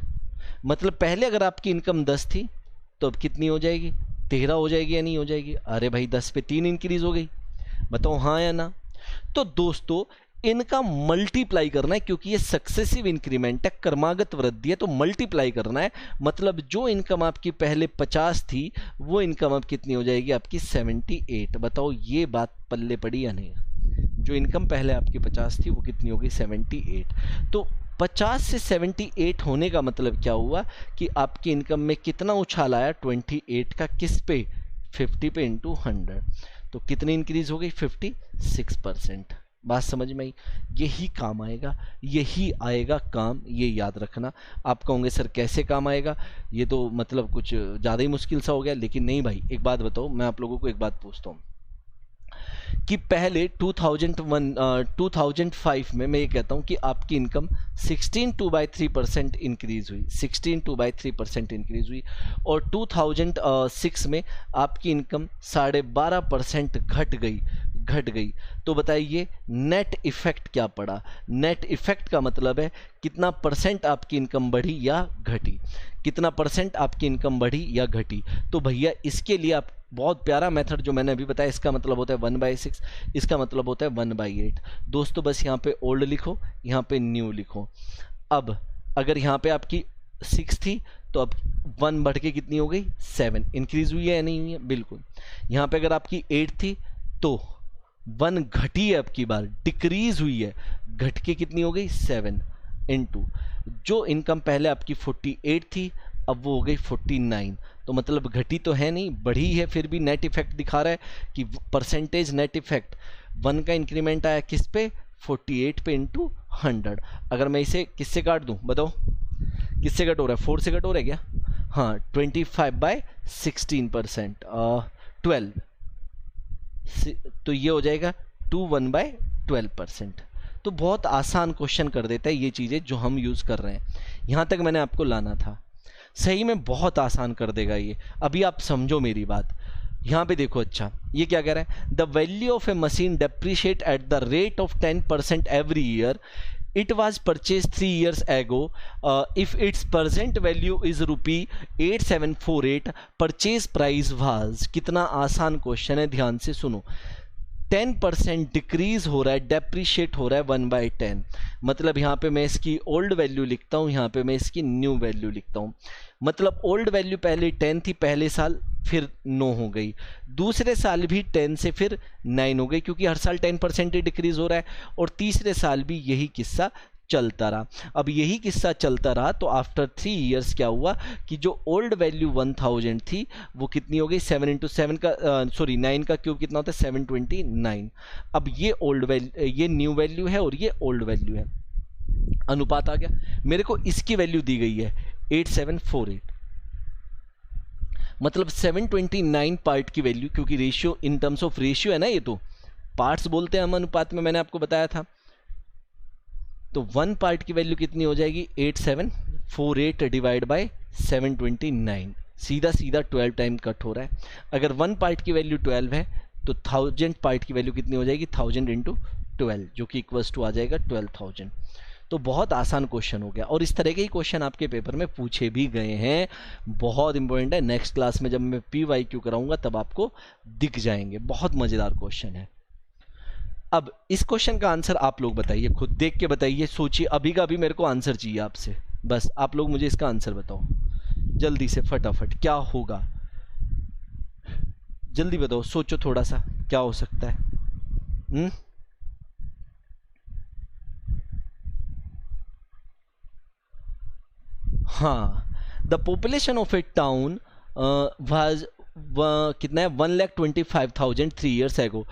मतलब पहले अगर आपकी इनकम 10 थी तो अब कितनी हो जाएगी 13 हो जाएगी या नहीं हो जाएगी। अरे भाई 10 पे 3 इंक्रीज हो गई, बताओ हाँ या ना। तो दोस्तों इनका मल्टीप्लाई करना है, क्योंकि ये सक्सेसिव इंक्रीमेंट है, क्रमागत वृद्धि है, तो मल्टीप्लाई करना है। मतलब जो इनकम आपकी पहले 50 थी वो इनकम अब कितनी हो जाएगी आपकी 78। बताओ ये बात पल्ले पड़ी या नहीं। जो इनकम पहले आपकी 50 थी वो कितनी हो गई 78। तो 50 से 78 होने का मतलब क्या हुआ कि आपकी इनकम में कितना उछाल आया 28 का, किस पे 50 पे इंटू 100, तो कितनी इंक्रीज हो गई 56%। बात समझ में आई। यही काम आएगा, यही आएगा काम, ये याद रखना। आप कहोगे सर कैसे काम आएगा, ये तो मतलब कुछ ज़्यादा ही मुश्किल सा हो गया। लेकिन नहीं भाई, एक बात बताओ, मैं आप लोगों को एक बात पूछता हूँ कि पहले 2005 में मैं ये कहता हूँ कि आपकी इनकम 16.2/3% इंक्रीज हुई, 16.2/3% इंक्रीज हुई, और 2006 में आपकी इनकम 12.5% घट गई। तो बताइए नेट इफेक्ट क्या पड़ा। नेट इफेक्ट का मतलब है कितना परसेंट आपकी इनकम बढ़ी या घटी, कितना परसेंट आपकी इनकम बढ़ी या घटी। तो भैया इसके लिए आप बहुत प्यारा मेथड जो मैंने अभी बताया, इसका मतलब होता है 1/6, इसका मतलब होता है 1/8। दोस्तों बस यहाँ पे ओल्ड लिखो, यहाँ पे न्यू लिखो। अब अगर यहाँ पे आपकी 6 थी तो अब 1 बढ़ के कितनी हो गई 7, इंक्रीज हुई है या नहीं हुई है, बिल्कुल। यहाँ पे अगर आपकी 8 थी तो 1 घटी है, अब की बार डिक्रीज हुई है, घट के कितनी हो गई 7 इंटू जो इनकम पहले आपकी 48 थी अब वो हो गई 49। तो मतलब घटी तो है नहीं, बढ़ी है, फिर भी नेट इफेक्ट दिखा रहा है कि परसेंटेज नेट इफेक्ट 1 का इंक्रीमेंट आया किस पे 48 पे इंटू 100। अगर मैं इसे किससे काट दूं बताओ, किससे कट हो रहा है 4 से कट हो रहा है क्या, हाँ 25/16%, 12, तो ये हो जाएगा 21/12%। तो बहुत आसान क्वेश्चन कर देता है ये चीज़ें जो हम यूज़ कर रहे हैं। यहाँ तक मैंने आपको लाना था, सही में बहुत आसान कर देगा ये। अभी आप समझो मेरी बात, यहाँ पे देखो। अच्छा ये क्या कह रहा है, the value of A machine depreciate at the rate of 10% every year, it was purchased 3 years ago, if its present value is ₹8748, purchase price was। कितना आसान क्वेश्चन है, ध्यान से सुनो। 10% डिक्रीज हो रहा है, डेप्रीशिएट हो रहा है 1/10, मतलब यहाँ पे मैं इसकी ओल्ड वैल्यू लिखता हूँ, यहाँ पे मैं इसकी न्यू वैल्यू लिखता हूँ। मतलब ओल्ड वैल्यू पहले 10 थी पहले साल, फिर 9 हो गई, दूसरे साल भी 10 से फिर 9 हो गई, क्योंकि हर साल 10% ही डिक्रीज हो रहा है, और तीसरे साल भी यही किस्सा चलता रहा। अब यही किस्सा चलता रहा तो आफ्टर 3 इयर्स क्या हुआ कि जो ओल्ड वैल्यू 1000 थी वो कितनी हो गई 7 इंटू 7 का 9 का क्यूब कितना होता है 729। अब ये ओल्ड वैल्यू, ये न्यू वैल्यू है और ये ओल्ड वैल्यू है, अनुपात आ गया। मेरे को इसकी वैल्यू दी गई है 8748, मतलब 729 पार्ट की वैल्यू, क्योंकि ratio in terms of ratio है ना, ये तो पार्ट्स बोलते हैं हम अनुपात में, मैंने आपको बताया था। तो 1 पार्ट की वैल्यू कितनी हो जाएगी 8748 डिवाइड बाय 729, सीधा सीधा 12 टाइम कट हो रहा है। अगर 1 पार्ट की वैल्यू 12 है तो 1000 पार्ट की वैल्यू कितनी हो जाएगी 1000 इंटू 12, जो कि इक्वल्स टू आ जाएगा 12000। तो बहुत आसान क्वेश्चन हो गया, और इस तरह के ही क्वेश्चन आपके पेपर में पूछे भी गए हैं, बहुत इंपॉर्टेंट है। नेक्स्ट क्लास में जब मैं PYQ कराऊंगा तब आपको दिख जाएंगे, बहुत मज़ेदार क्वेश्चन है। अब इस क्वेश्चन का आंसर आप लोग बताइए, खुद देख के बताइए, सोचिए, अभी का अभी मेरे को आंसर चाहिए आपसे, बस आप लोग मुझे इसका आंसर बताओ जल्दी से फटाफट, क्या होगा। जल्दी बताओ, सोचो थोड़ा सा, क्या हो सकता है? हाँ, the population of a town was कितना है, 1,25,000 3 years ago.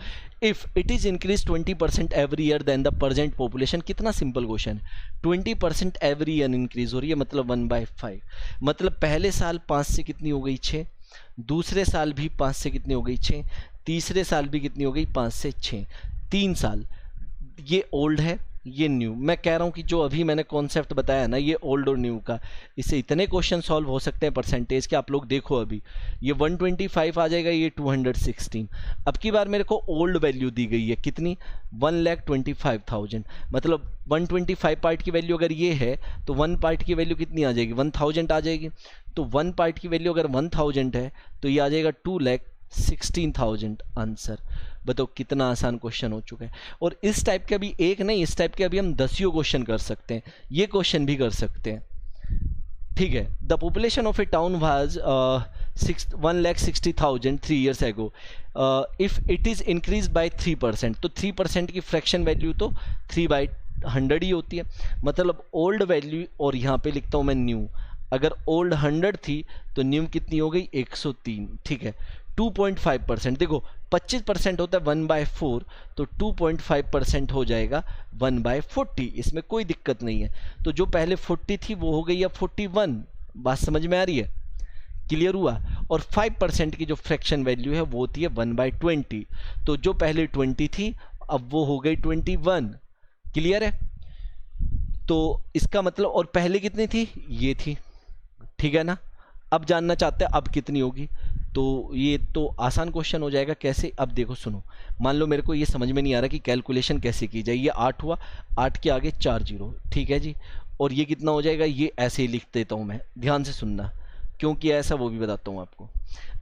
If it is increase 20% every year then the present population. कितना सिंपल क्वेश्चन है. 20% एवरी ईयर इंक्रीज हो रही है, मतलब 1/5. मतलब पहले साल 5 से कितनी हो गई, 6. दूसरे साल भी 5 से कितनी हो गई, 6. तीसरे साल भी कितनी हो गई, 5 से 6. 3 साल. ये ओल्ड है, ये न्यू. मैं कह रहा हूँ कि जो अभी मैंने कॉन्सेप्ट बताया ना, ये ओल्ड और न्यू का, इससे इतने क्वेश्चन सॉल्व हो सकते हैं परसेंटेज के. आप लोग देखो, अभी ये 125 आ जाएगा, ये 216. अब की बार मेरे को ओल्ड वैल्यू दी गई है कितनी, 1,25,000. मतलब 125 पार्ट की वैल्यू अगर ये है तो 1 पार्ट की वैल्यू कितनी आ जाएगी, 1000 आ जाएगी. तो 1 पार्ट की वैल्यू अगर 1000 है तो ये आ जाएगा 2,16,000 आंसर. बताओ कितना आसान क्वेश्चन हो चुका है. और इस टाइप का भी एक नहीं, इस टाइप के अभी हम 10 क्वेश्चन कर सकते हैं, ये क्वेश्चन भी कर सकते हैं. ठीक है. The population of a town was 1,60,000 3 years ago. If it is increase by 3%, तो 3% की फ्रैक्शन वैल्यू तो 3/100 ही होती है. मतलब ओल्ड वैल्यू, और यहाँ पे लिखता हूँ मैं न्यू. अगर ओल्ड 100 थी तो न्यू कितनी हो गई, 103. ठीक है. 2.5%. देखो 25% होता है 1/4, तो 2.5% हो जाएगा 1/40. इसमें कोई दिक्कत नहीं है. तो जो पहले 40 थी वो हो गई अब 41. बात समझ में आ रही है, क्लियर हुआ. और 5% की जो फ्रैक्शन वैल्यू है वो होती है 1/20. तो जो पहले 20 थी अब वो हो गई 21. क्लियर है. तो इसका मतलब, और पहले कितनी थी, ये थी. ठीक है ना. अब जानना चाहते हैं अब कितनी होगी, तो ये तो आसान क्वेश्चन हो जाएगा. कैसे, अब देखो सुनो. मान लो मेरे को ये समझ में नहीं आ रहा कि कैलकुलेशन कैसे की जाए. ये 8 हुआ, 8 के आगे 4 जीरो. ठीक है जी. और ये कितना हो जाएगा, ये ऐसे ही लिख देता हूँ मैं, ध्यान से सुनना क्योंकि ऐसा वो भी बताता हूँ आपको.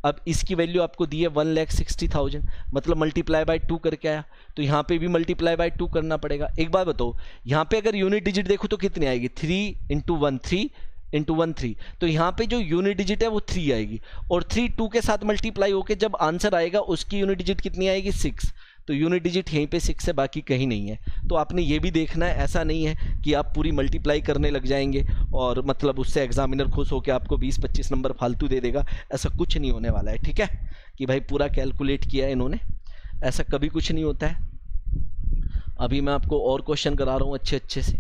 अब इसकी वैल्यू आपको दी है 1,60,000, मतलब मल्टीप्लाई बाय 2 करके आया. तो यहाँ पे भी मल्टीप्लाई बाय 2 करना पड़ेगा. एक बात बताओ, यहाँ पे अगर यूनिट डिजिट देखो तो कितनी आएगी, 3 × 1 3 × 1 3. तो यहाँ पे जो यूनिट डिजिट है वो 3 आएगी, और 3 2 के साथ मल्टीप्लाई होके जब आंसर आएगा उसकी यूनिट डिजिट कितनी आएगी, 6. तो यूनिट डिजिट यहीं पे 6 है, बाकी कहीं नहीं है. तो आपने ये भी देखना है, ऐसा नहीं है कि आप पूरी मल्टीप्लाई करने लग जाएंगे और मतलब उससे एग्जामिनर खुश होकर आपको 20-25 नंबर फालतू दे देगा. ऐसा कुछ नहीं होने वाला है. ठीक है, कि भाई पूरा कैलकुलेट किया है इन्होंने, ऐसा कभी कुछ नहीं होता है. अभी मैं आपको और क्वेश्चन करा रहा हूँ अच्छे से.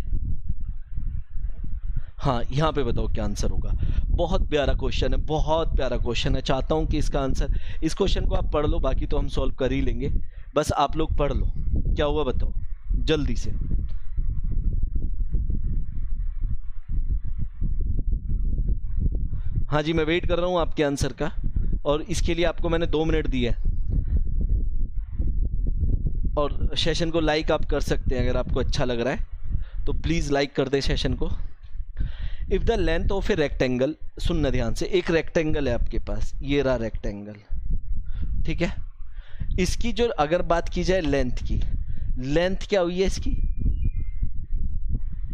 हाँ, यहाँ पे बताओ क्या आंसर होगा. बहुत प्यारा क्वेश्चन है, बहुत प्यारा क्वेश्चन है. चाहता हूँ कि इसका आंसर, इस क्वेश्चन को आप पढ़ लो, बाकी तो हम सॉल्व कर ही लेंगे. बस आप लोग पढ़ लो. क्या हुआ बताओ जल्दी से. हाँ जी, मैं वेट कर रहा हूँ आपके आंसर का, और इसके लिए आपको मैंने 2 मिनट दिए. और सेशन को लाइक आप कर सकते हैं अगर आपको अच्छा लग रहा है तो प्लीज़ लाइक कर दे सेशन को. If the length of a rectangle, सुनना ध्यान से, एक रेक्टेंगल है आपके पास, ये रहा रेक्टेंगल. ठीक है. इसकी जो अगर बात की जाए लेंथ की, लेंथ क्या हुई है इसकी,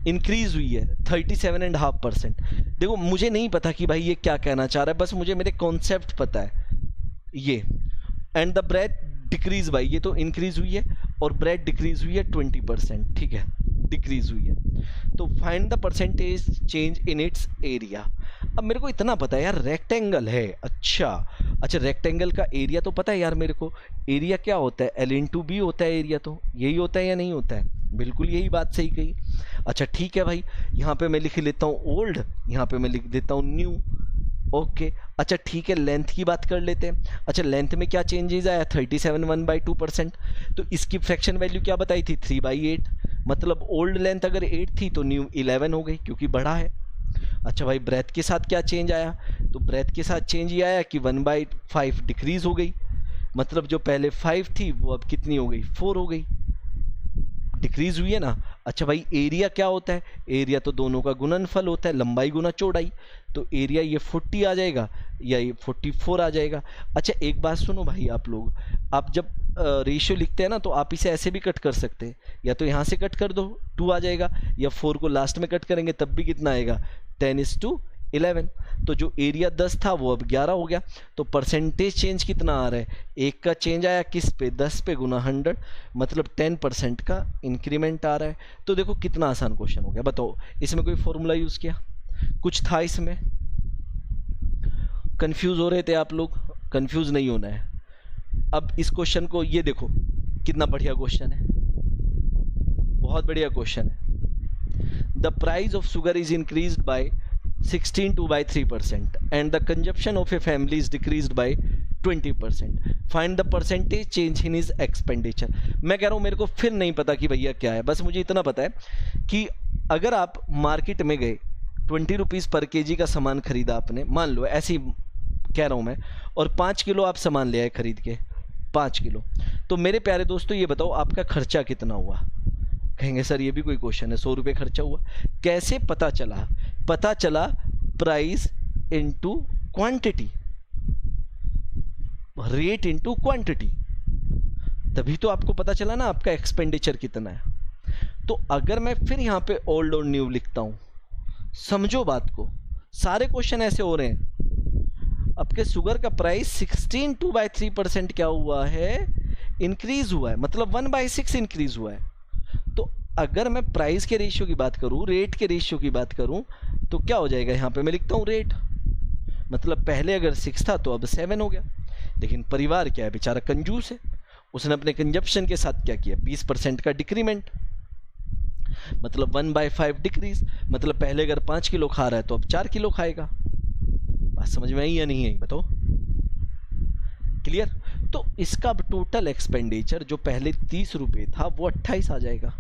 इंक्रीज हुई है 37.5%. देखो मुझे नहीं पता कि भाई ये क्या कहना चाह रहा है, बस मुझे मेरे कॉन्सेप्ट पता है ये. एंड द ब्रेथ डिक्रीज भाई, ये तो इंक्रीज हुई है, और ब्रेथ डिक्रीज हुई है 20%. ठीक है, डिक्रीज हुई है. तो find the percentage change in its area. अब मेरे को इतना पता है यार, रेक्टेंगल है. अच्छा रेक्टेंगल का एरिया तो पता है यार मेरे को. एरिया क्या होता है, L/B होता है एरिया. तो यही होता है या नहीं होता है, बिल्कुल यही बात सही कही. अच्छा ठीक है भाई, यहाँ पे मैं लिख लेता हूँ ओल्ड, यहाँ पे मैं लिख देता हूँ न्यू. ओके. अच्छा ठीक है, लेंथ की बात कर लेते हैं. अच्छा लेंथ में क्या चेंजेस आया, 37 1/2%. तो इसकी फ्रैक्शन वैल्यू क्या बताई थी, 3/8. मतलब ओल्ड लेंथ अगर 8 थी तो न्यू 11 हो गई क्योंकि बड़ा है. अच्छा भाई, ब्रेथ के साथ क्या चेंज आया, तो ब्रेथ के साथ चेंज ये आया कि 1/5 डिक्रीज हो गई. मतलब जो पहले 5 थी वो अब कितनी हो गई, 4 हो गई. डिक्रीज हुई है ना. अच्छा भाई, एरिया क्या होता है, एरिया तो दोनों का गुणनफल होता है, लंबाई गुना चौड़ाई. तो एरिया ये 40 आ जाएगा या ये 44 आ जाएगा. अच्छा एक बात सुनो भाई, आप लोग, आप जब रेशियो लिखते हैं ना तो आप इसे ऐसे भी कट कर सकते हैं, या तो यहाँ से कट कर दो 2 आ जाएगा, या 4 को लास्ट में कट करेंगे तब भी कितना आएगा, 10:11. 11। तो जो एरिया 10 था वो अब 11 हो गया। तो परसेंटेज चेंज कितना आ रहा है, 1 का चेंज आया किस पे, 10 पे गुना 100, मतलब 10% का इंक्रीमेंट आ रहा है। तो देखो कितना आसान क्वेश्चन हो गया। बताओ इसमें कोई फॉर्मूला यूज़ किया, कुछ था इसमें, कंफ्यूज हो रहे थे आप लोग, कंफ्यूज नहीं होना है। अब इस क्वेश्चन को ये देखो कितना बढ़िया क्वेश्चन है, बहुत बढ़िया क्वेश्चन है। The price of sugar is increased by 16.3% and the consumption of a family is decreased by 20%. Find the percentage change in his expenditure. मैं कह रहा हूँ मेरे को फिर नहीं पता कि भैया क्या है, बस मुझे इतना पता है कि अगर आप मार्केट में गए 20 रुपीज़ पर केजी का सामान खरीदा आपने, मान लो ऐसे ही कह रहा हूँ मैं, और 5 किलो आप सामान ले आए खरीद के, 5 किलो, तो मेरे प्यारे दोस्तों ये बताओ आपका खर्चा कितना हुआ। कहेंगे सर ये भी कोई क्वेश्चन है, 100 रुपये खर्चा हुआ। कैसे पता चला, पता चला price into quantity, rate into quantity, तभी तो आपको पता चला ना आपका एक्सपेंडिचर कितना है। तो अगर मैं फिर यहाँ पे ओल्ड और न्यू लिखता हूँ, समझो बात को, सारे क्वेश्चन ऐसे हो रहे हैं। आपके शुगर का प्राइस 16.3% क्या हुआ है, इंक्रीज हुआ है, मतलब 1/6 इंक्रीज हुआ है। तो अगर मैं प्राइस के रेशियो की बात करूं, रेट के रेशियो की बात करूं, तो क्या हो जाएगा, यहाँ पे मैं लिखता हूं रेट, मतलब पहले अगर 6 था तो अब 7 हो गया। लेकिन परिवार क्या है, बेचारा कंजूस है, उसने अपने कंजप्शन के साथ क्या किया, 20% का डिक्रीमेंट, मतलब 1/5 डिक्रीज, मतलब पहले अगर 5 किलो खा रहा है तो अब 4 किलो खाएगा। बात समझ में आई या नहीं आई, बताओ, क्लियर। तो इसका अब टोटल एक्सपेंडिचर जो पहले 30 रुपये था वो 28 आ जाएगा,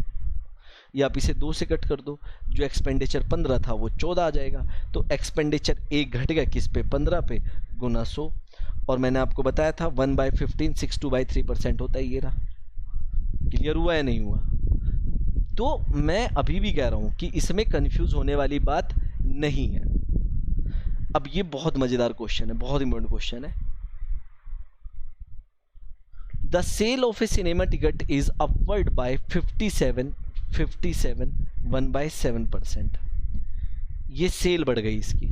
या आप इसे 2 से कट कर दो, जो एक्सपेंडिचर 15 था वो 14 आ जाएगा। तो एक्सपेंडिचर 1 घट गया किस पे, 15 पे, गुना 100, और मैंने आपको बताया था 1/15 62/3% होता है, ये रहा। क्लियर हुआ या नहीं हुआ। तो मैं अभी भी कह रहा हूं कि इसमें कंफ्यूज होने वाली बात नहीं है। अब ये बहुत मजेदार क्वेश्चन है, बहुत इंपॉर्टेंट क्वेश्चन है। The sale of a cinema ticket is upward by 57 1/7%। ये सेल बढ़ गई इसकी।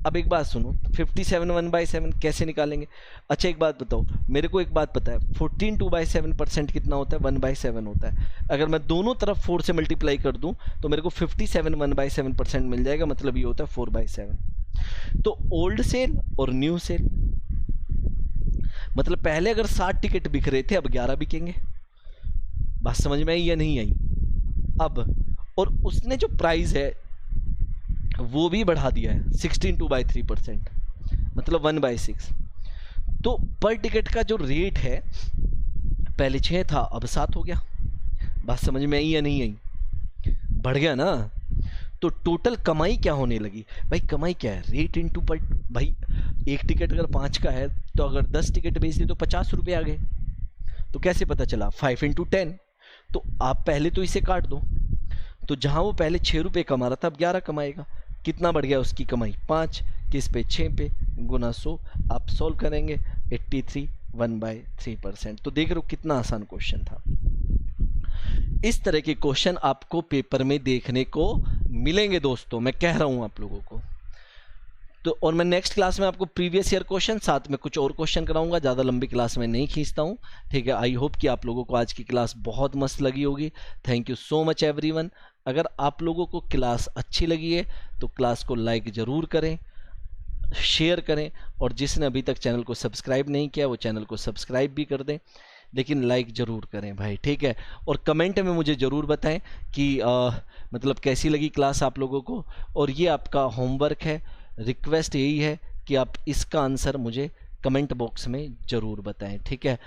अब एक बात सुनो, 57 1/7 कैसे निकालेंगे। अच्छा एक बात बताओ, मेरे को एक बात पता है, 14 2/7% कितना होता है, 1/7 होता है। अगर मैं दोनों तरफ 4 से मल्टीप्लाई कर दूं तो मेरे को 57 1/7% मिल जाएगा, मतलब ये होता है 4/7। तो ओल्ड सेल और न्यू सेल, मतलब पहले अगर 60 टिकट बिक रहे थे अब 11 बिकेंगे। बात समझ में आई या नहीं आई। अब और उसने जो प्राइस है वो भी बढ़ा दिया है 16.2/3%, मतलब 1/6। तो पर टिकट का जो रेट है पहले 6 था अब 7 हो गया। बात समझ में आई या नहीं आई, बढ़ गया ना। तो टोटल कमाई क्या होने लगी भाई, कमाई क्या है, रेट इनटू पर। भाई एक टिकट अगर 5 का है तो अगर 10 टिकट बेच दी तो 50 रुपये आ गए। तो कैसे पता चला, 5 × 10। तो आप पहले तो इसे काट दो, तो जहां वो पहले 6 रुपये कमा रहा था अब 11 कमाएगा। कितना बढ़ गया उसकी कमाई, 5 किस पे, 6 पे, गुना 100। आप सॉल्व करेंगे 83 1/3%। तो देख रहे हो कितना आसान क्वेश्चन था। इस तरह के क्वेश्चन आपको पेपर में देखने को मिलेंगे दोस्तों, मैं कह रहा हूं आप लोगों को। तो और मैं नेक्स्ट क्लास में आपको प्रीवियस ईयर क्वेश्चन साथ में कुछ और क्वेश्चन कराऊंगा, ज़्यादा लंबी क्लास में नहीं खींचता हूं, ठीक है। आई होप कि आप लोगों को आज की क्लास बहुत मस्त लगी होगी। Thank you so much everyone. अगर आप लोगों को क्लास अच्छी लगी है तो क्लास को लाइक ज़रूर करें, शेयर करें, और जिसने अभी तक चैनल को सब्सक्राइब नहीं किया वो चैनल को सब्सक्राइब भी कर दें, लेकिन लाइक ज़रूर करें भाई, ठीक है। और कमेंट में मुझे ज़रूर बताएं कि मतलब कैसी लगी क्लास आप लोगों को। और ये आपका होमवर्क है, रिक्वेस्ट यही है कि आप इसका आंसर मुझे कमेंट बॉक्स में ज़रूर बताएं, ठीक है।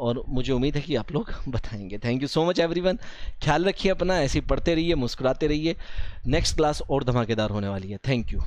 और मुझे उम्मीद है कि आप लोग बताएंगे। Thank you so much everyone. ख्याल रखिए अपना, ऐसे ही पढ़ते रहिए, मुस्कुराते रहिए। नेक्स्ट क्लास और धमाकेदार होने वाली है। Thank you.